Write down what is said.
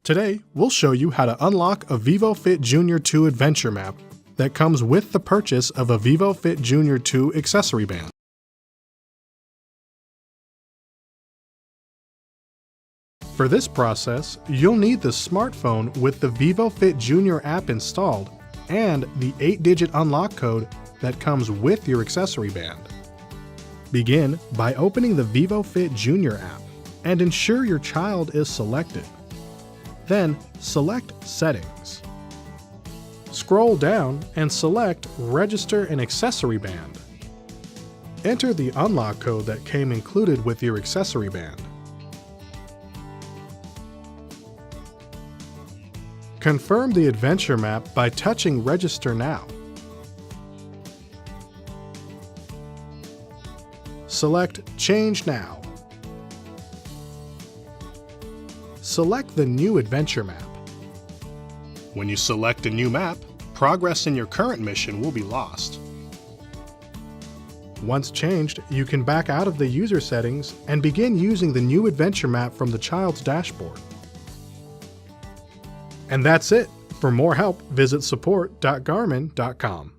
Today, we'll show you how to unlock a vívofit Junior 2 adventure map that comes with the purchase of a vívofit Junior 2 accessory band. For this process, you'll need the smartphone with the vívofit Junior app installed and the 8-digit unlock code that comes with your accessory band. Begin by opening the vívofit Junior app and ensure your child is selected. Then select Settings. Scroll down and select Register an accessory band. Enter the unlock code that came included with your accessory band. Confirm the adventure map by touching Register Now. Select Change Now. Select the new adventure map. When you select a new map, progress in your current mission will be lost. Once changed, you can back out of the user settings and begin using the new adventure map from the child's dashboard. And that's it. For more help, visit support.garmin.com.